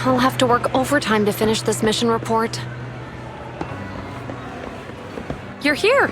I'll have to work overtime to finish this mission report. You're here!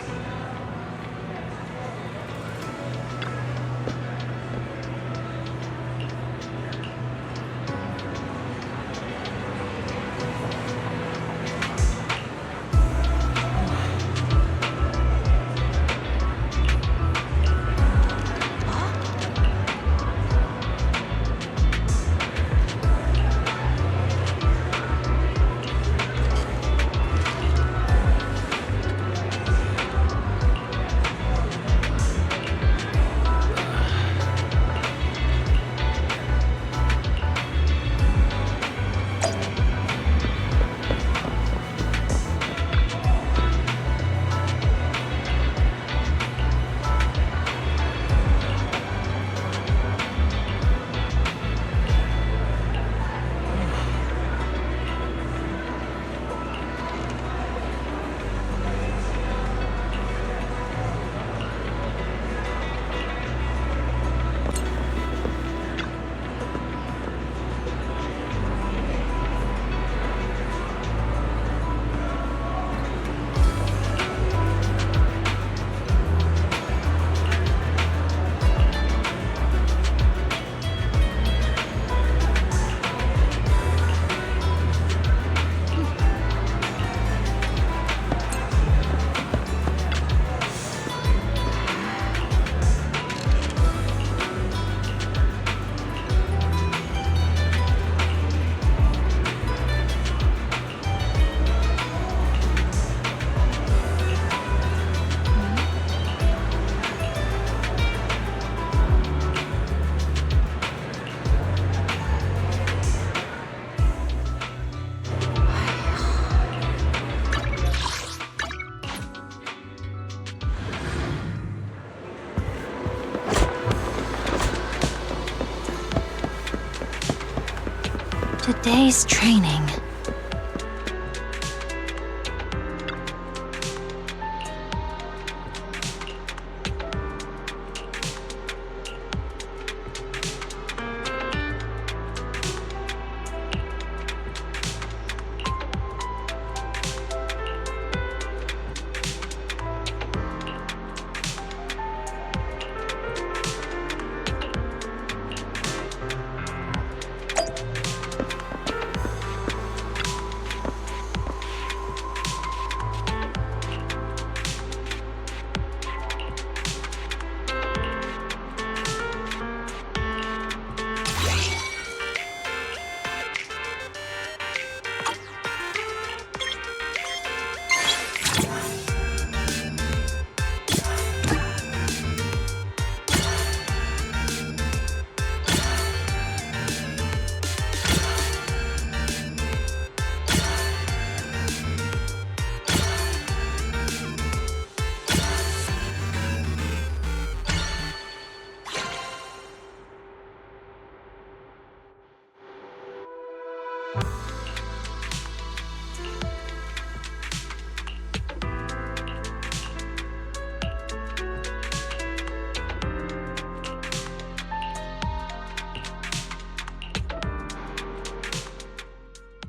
Today's training.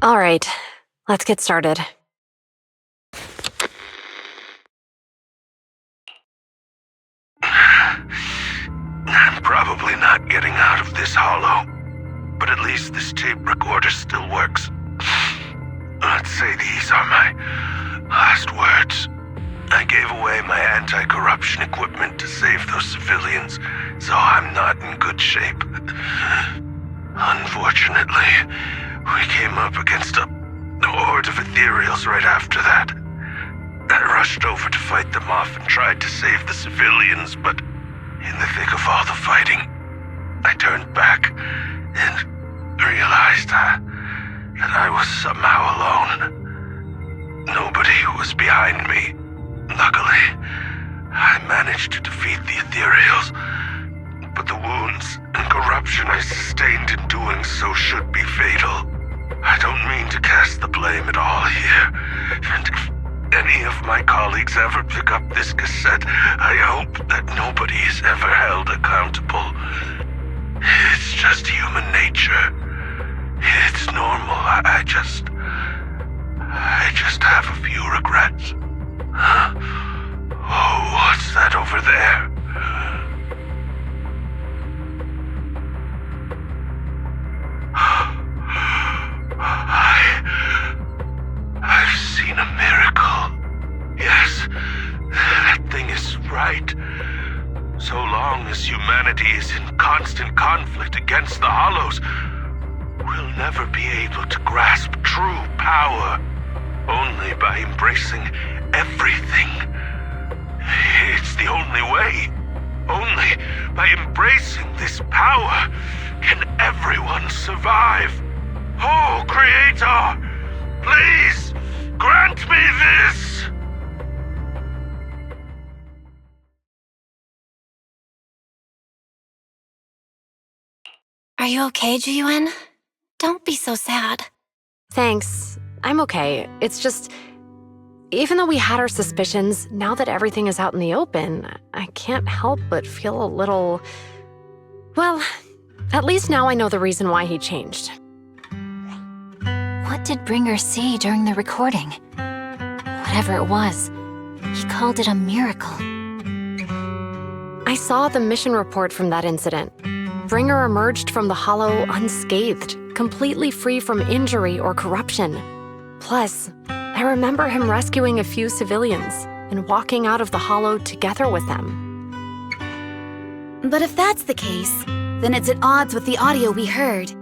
All right, let's get started. I'm probably not getting out of this hollow, but at least this tape recorder still works. Let's say these are my last words. I gave away my anti-corruption equipment to save those civilians, so I'm not in good shape. Unfortunately, we came up against a horde of ethereals right after that. I rushed over to fight them off and tried to save the civilians, but in the thick of all the fighting, I turned back and realized that I was somehow alone. Nobody was behind me. Luckily, I managed to defeat the ethereals, but the wounds and corruption I sustained in doing so should be fatal. I don't mean to cast the blame at all here, and if any of my colleagues ever pick up this cassette, I hope that nobody is ever held accountable. It's just human nature. It's normal. I just have a few regrets. Oh, what's that over there? I've seen a miracle. Yes, that thing is right. So long as humanity is in constant conflict against the Hollows, we'll never be able to grasp true power. Only by embracing everything. It's the only way. Only by embracing this power can everyone survive. Oh, Creator, please grant me this! Are you okay, Jiyuan? Don't be so sad. Thanks. I'm okay. It's just, even though we had our suspicions, now that everything is out in the open, I can't help but feel a little... Well, at least now I know the reason why he changed. What did Bringer see during the recording? Whatever it was, he called it a miracle. I saw the mission report from that incident. Bringer emerged from the Hollow unscathed, completely free from injury or corruption. Plus, I remember him rescuing a few civilians and walking out of the Hollow together with them. But if that's the case, then it's at odds with the audio we heard.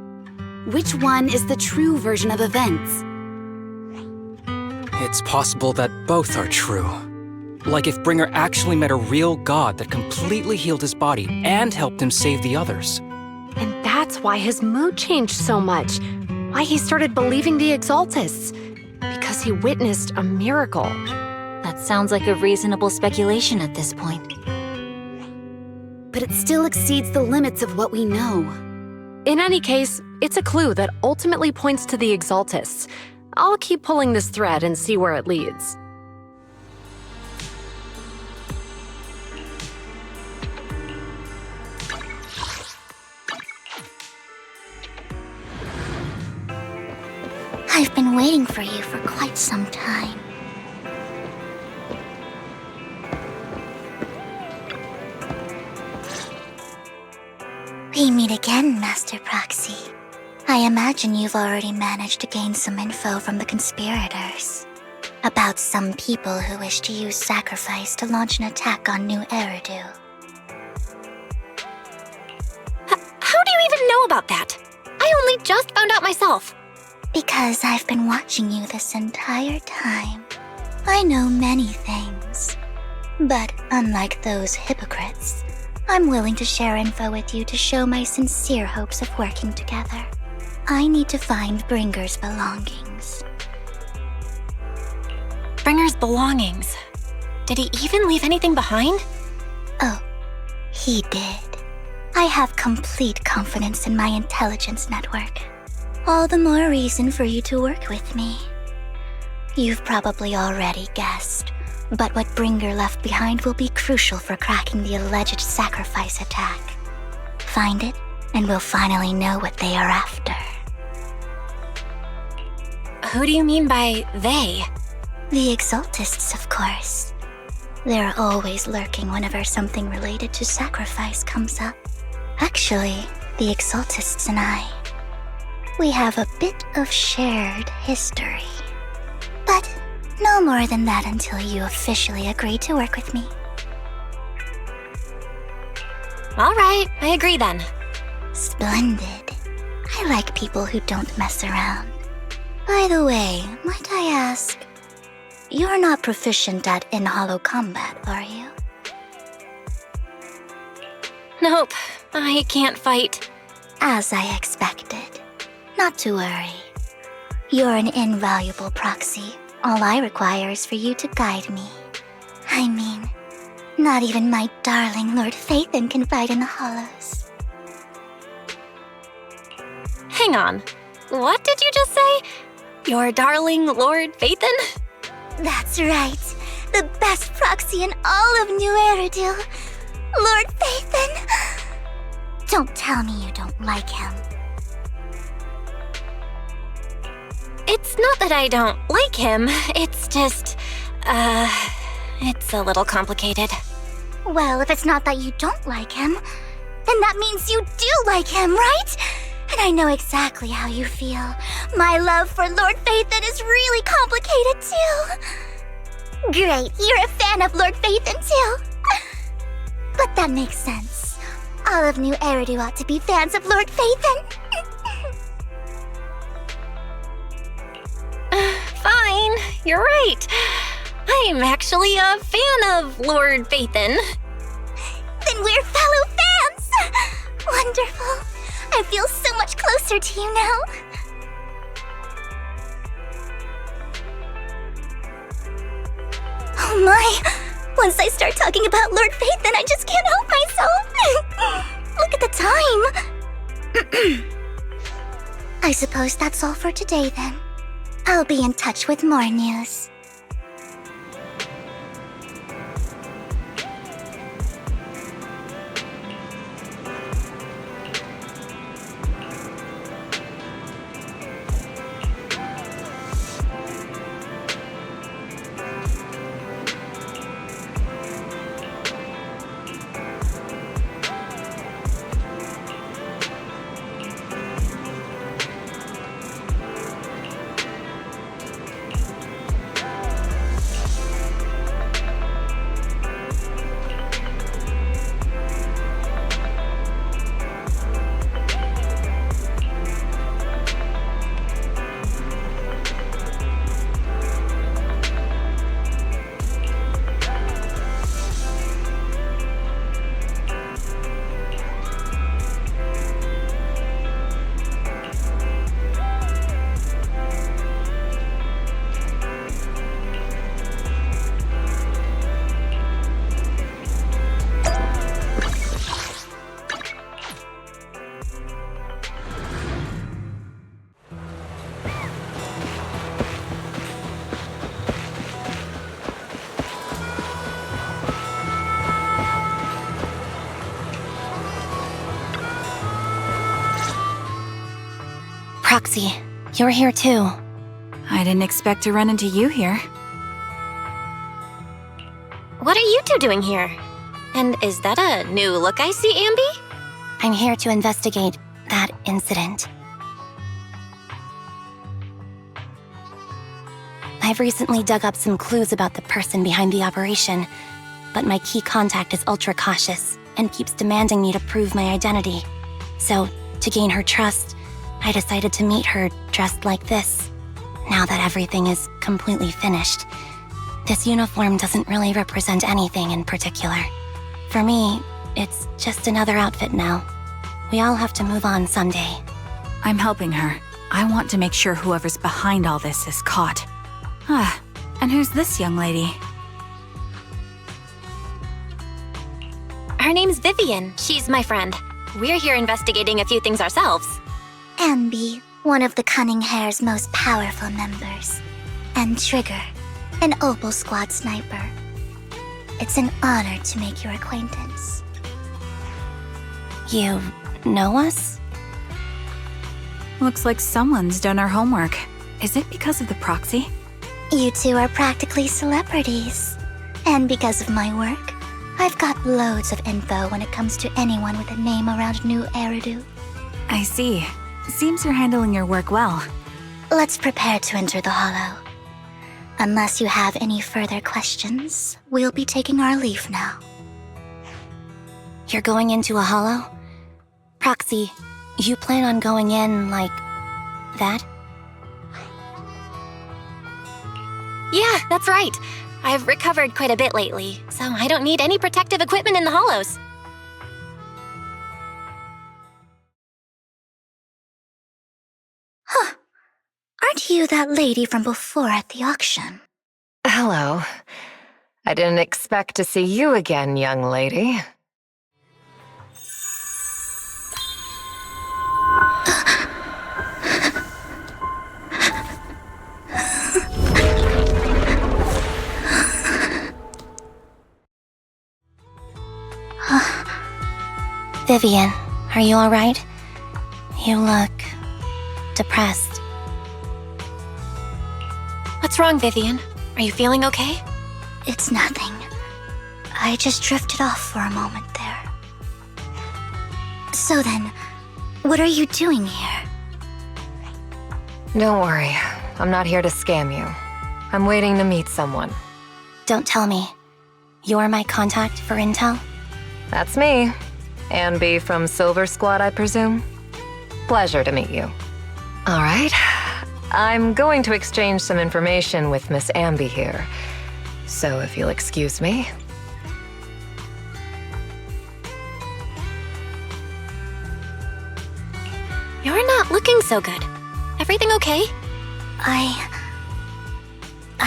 Which one is the true version of events? It's possible that both are true. Like if Bringer actually met a real god that completely healed his body and helped him save the others. And that's why his mood changed so much. Why he started believing the Exaltists. Because he witnessed a miracle. That sounds like a reasonable speculation at this point. But it still exceeds the limits of what we know. In any case, it's a clue that ultimately points to the Exaltists. I'll keep pulling this thread and see where it leads. I've been waiting for you for quite some time. We meet again, Master Proxy. I imagine you've already managed to gain some info from the conspirators. About some people who wish to use sacrifice to launch an attack on New Eridu. How do you even know about that? I only just found out myself. Because I've been watching you this entire time. I know many things. But unlike those hypocrites, I'm willing to share info with you to show my sincere hopes of working together. I need to find Bringer's belongings. Bringer's belongings? Did he even leave anything behind? Oh, he did. I have complete confidence in my intelligence network. All the more reason for you to work with me. You've probably already guessed, but what Bringer left behind will be crucial for cracking the alleged sacrifice attack. Find it, and we'll finally know what they are after. Who do you mean by they? The Exaltists, of course. They're always lurking whenever something related to sacrifice comes up. Actually, the Exaltists and I, we have a bit of shared history. But no more than that until you officially agree to work with me. All right, I agree then. Splendid. I like people who don't mess around. By the way, might I ask, you're not proficient at in-hollow combat, are you? Nope, I can't fight. As I expected. Not to worry. You're an invaluable proxy. All I require is for you to guide me. I mean, not even my darling Lord Phaethon can fight in the Hollows. Hang on, what did you just say? Your darling Lord Phaethon? That's right. The best proxy in all of New Eridu. Lord Phaethon. Don't tell me you don't like him. It's not that I don't like him, it's just, it's a little complicated. Well, if it's not that you don't like him, then that means you do like him, right? And I know exactly how you feel. My love for Lord Phaethon is really complicated too. Great, you're a fan of Lord Phaethon too. But that makes sense. All of New Eridu ought to be fans of Lord Phaethon. Fine, you're right. I'm actually a fan of Lord Phaethon. Then we're fellow fans! Wonderful. I feel so much closer to you now. Oh my! Once I start talking about Lord Phaethon, I just can't help myself. Look at the time. I suppose that's all for today then. I'll be in touch with more news. Proxy, you're here too. I didn't expect to run into you here. What are you two doing here? And is that a new look I see, Anby? I'm here to investigate that incident. I've recently dug up some clues about the person behind the operation, but my key contact is ultra cautious and keeps demanding me to prove my identity. So, to gain her trust, I decided to meet her dressed like this. Now that everything is completely finished, this uniform doesn't really represent anything in particular. For me, it's just another outfit now. We all have to move on someday. I'm helping her. I want to make sure whoever's behind all this is caught. Ah, and who's this young lady? Her name's Vivian. She's my friend. We're here investigating a few things ourselves. Anby, one of the Cunning Hair's most powerful members. And Trigger, an Opal Squad sniper. It's an honor to make your acquaintance. You know us? Looks like someone's done our homework. Is it because of the proxy? You two are practically celebrities. And because of my work, I've got loads of info when it comes to anyone with a name around New Eridu. I see. Seems you're handling your work well. Let's prepare to enter the Hollow. Unless you have any further questions, we'll be taking our leave now. You're going into a hollow? Proxy, you plan on going in like that? Yeah, that's right. I've recovered quite a bit lately, so I don't need any protective equipment in the hollows. Huh. Aren't you that lady from before at the auction? Hello. I didn't expect to see you again, young lady. Vivian, are you alright? You look depressed. What's wrong, Vivian? Are you feeling okay? It's nothing. I just drifted off for a moment there. So then, what are you doing here? Don't worry. I'm not here to scam you. I'm waiting to meet someone. Don't tell me. You're my contact for intel? That's me. Anby from Silver Squad, I presume? Pleasure to meet you. All right. I'm going to exchange some information with Miss Anby here. So if you'll excuse me. You're not looking so good. Everything okay? I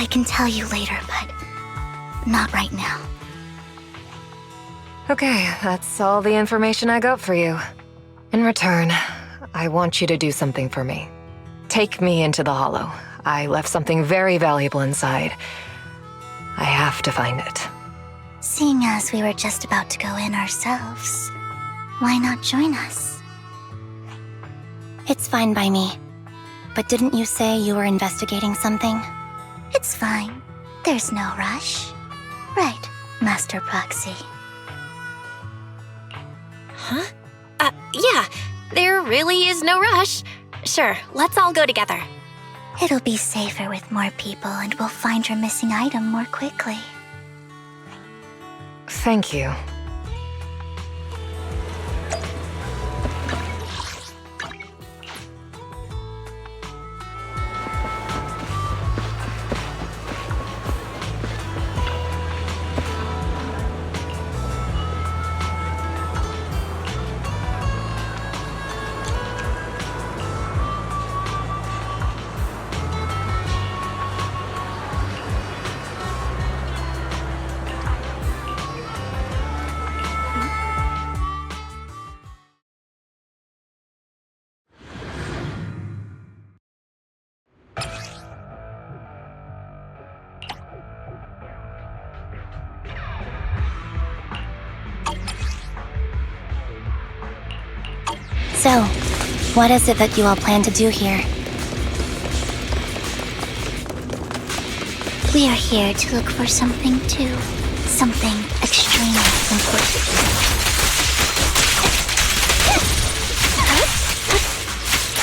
can tell you later, but not right now. Okay, that's all the information I got for you. In return, I want you to do something for me. Take me into the Hollow. I left something very valuable inside. I have to find it. Seeing as we were just about to go in ourselves, why not join us? It's fine by me. But didn't you say you were investigating something? It's fine. There's no rush. Right, Master Proxy. Huh? Yeah. There really is no rush. Sure, let's all go together. It'll be safer with more people and we'll find your missing item more quickly. Thank you. So, what is it that you all plan to do here? We are here to look for something too. Something extremely important.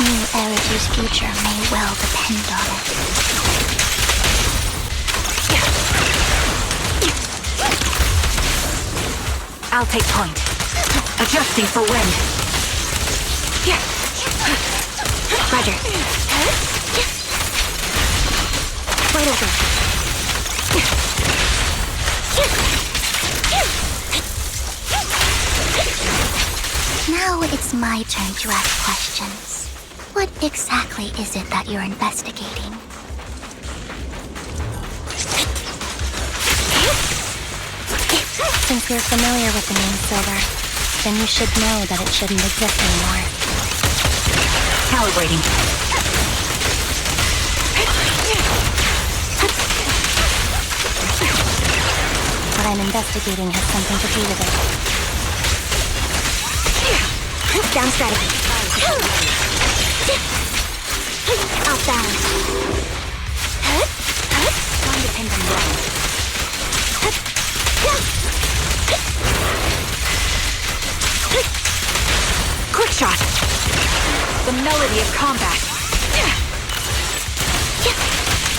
New Erige's future may well depend on it. I'll take point. Adjusting for wind. Roger. Right over. Now it's my turn to ask questions. What exactly is it that you're investigating? Since you're familiar with the name Silver, then you should know that it shouldn't exist anymore. Calibrating. What I'm investigating has something to do with it. Down strategy. Off balance. Time to pin them down. Quick shot. The melody of combat.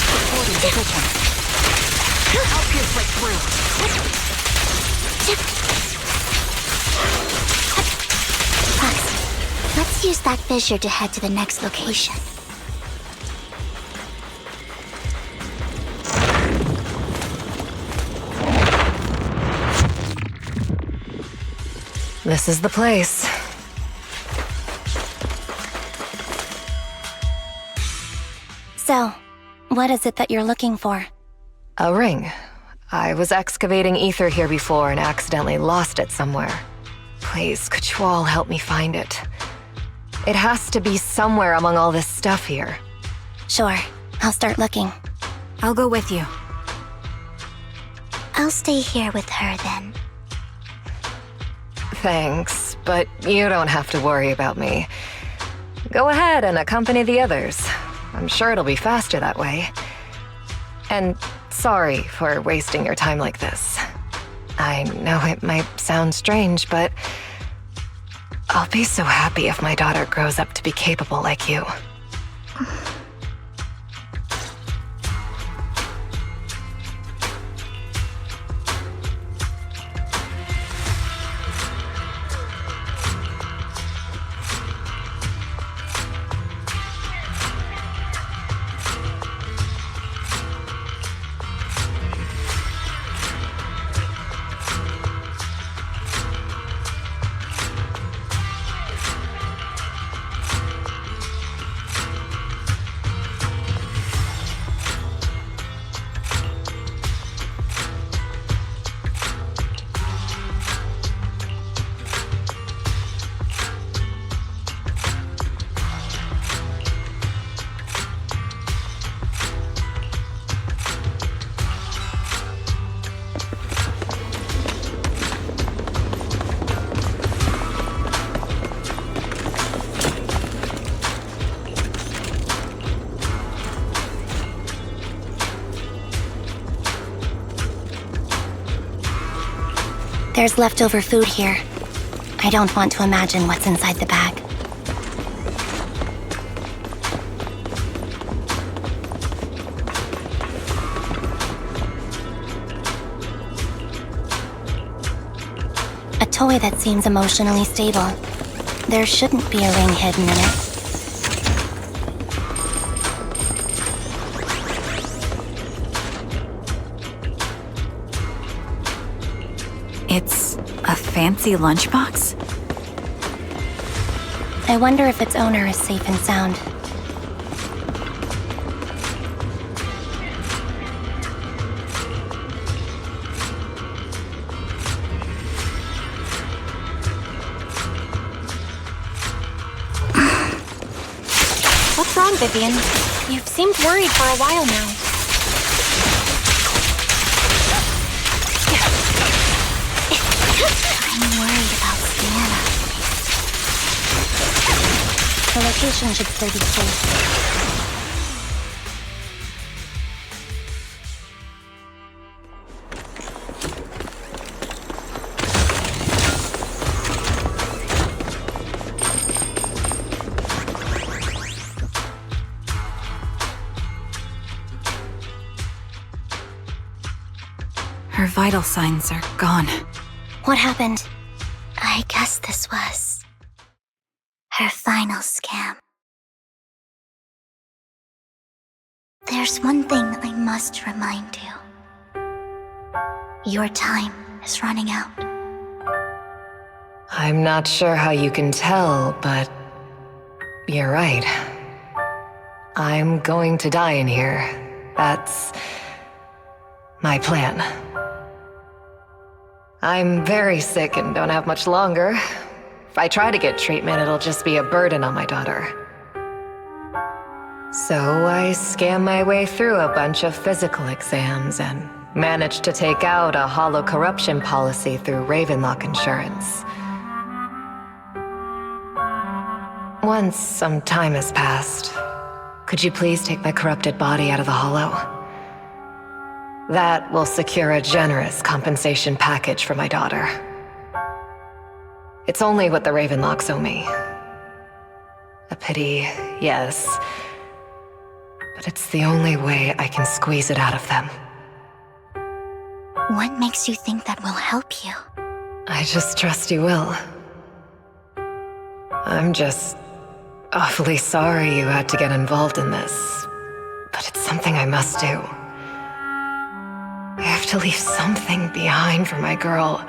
Supporting position. I'll pierce right through. Proxy, let's use that fissure to head to the next location. This is the place. So, what is it that you're looking for? A ring. I was excavating ether here before and accidentally lost it somewhere. Please, could you all help me find it? It has to be somewhere among all this stuff here. Sure, I'll start looking. I'll go with you. I'll stay here with her then. Thanks, but you don't have to worry about me. Go ahead and accompany the others. I'm sure it'll be faster that way. And sorry for wasting your time like this. I know it might sound strange, but I'll be so happy if my daughter grows up to be capable like you. There's leftover food here. I don't want to imagine what's inside the bag. A toy that seems emotionally stable. There shouldn't be a ring hidden in it. It's a fancy lunchbox? I wonder if its owner is safe and sound. What's wrong, Vivian? You've seemed worried for a while now. I'm worried about Sienna. The location should still be safe. Her vital signs are gone. What happened? I guess this was her final scam. There's one thing I must remind you. Your time is running out. I'm not sure how you can tell, but you're right. I'm going to die in here. That's my plan. I'm very sick and don't have much longer. If I try to get treatment, it'll just be a burden on my daughter. So I scam my way through a bunch of physical exams and managed to take out a hollow corruption policy through Ravenlock Insurance. Once some time has passed, could you please take my corrupted body out of the hollow? That will secure a generous compensation package for my daughter. It's only what the Ravenlocks owe me. A pity, yes. But it's the only way I can squeeze it out of them. What makes you think that will help you? I just trust you will. I'm just awfully sorry you had to get involved in this. But it's something I must do. I have to leave something behind for my girl.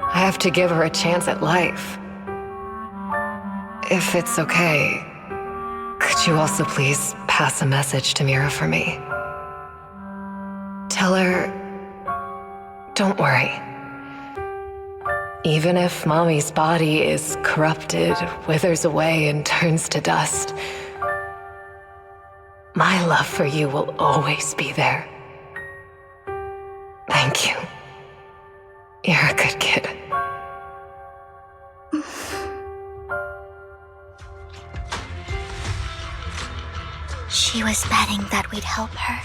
I have to give her a chance at life. If it's okay, could you also please pass a message to Mira for me? Tell her, don't worry. Even if Mommy's body is corrupted, withers away, and turns to dust, my love for you will always be there. Thank you. You're a good kid. She was betting that we'd help her.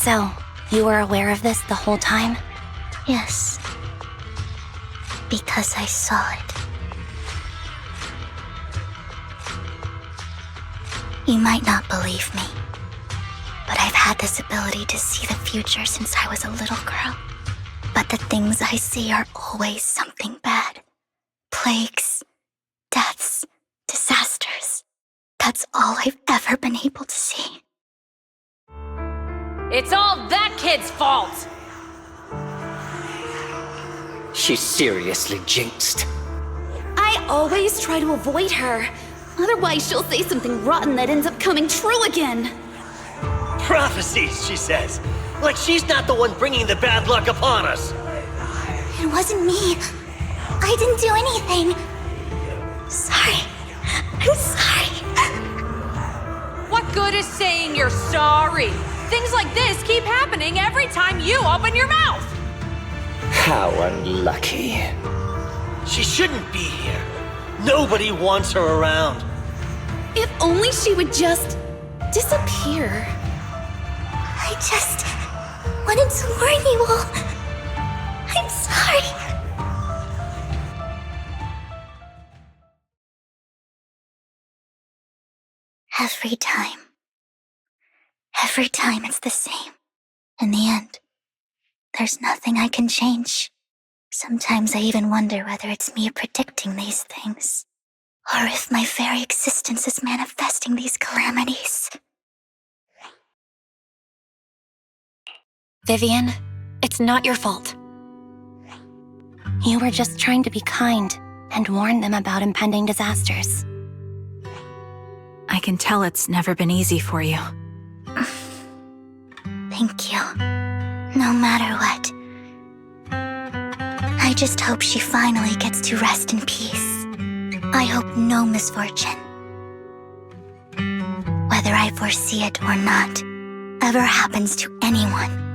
So, you were aware of this the whole time? Yes. Because I saw it. You might not believe me, but I've had this ability to see the future since I was a little girl. But the things I see are always something bad. Plagues, deaths, disasters. That's all I've ever been able to see. It's all that kid's fault! She's seriously jinxed. I always try to avoid her. Otherwise, she'll say something rotten that ends up coming true again. Prophecies, she says. Like she's not the one bringing the bad luck upon us. It wasn't me. I didn't do anything. Sorry. I'm sorry. What good is saying you're sorry? Things like this keep happening every time you open your mouth! How unlucky. She shouldn't be here. Nobody wants her around. If only she would just disappear. I just wanted to warn you all. I'm sorry. Every time it's the same. In the end, there's nothing I can change. Sometimes I even wonder whether it's me predicting these things, or if my very existence is manifesting these calamities. Vivian, it's not your fault. You were just trying to be kind and warn them about impending disasters. I can tell it's never been easy for you. Thank you. No matter what. I just hope she finally gets to rest in peace. I hope no misfortune, whether I foresee it or not, ever happens to anyone.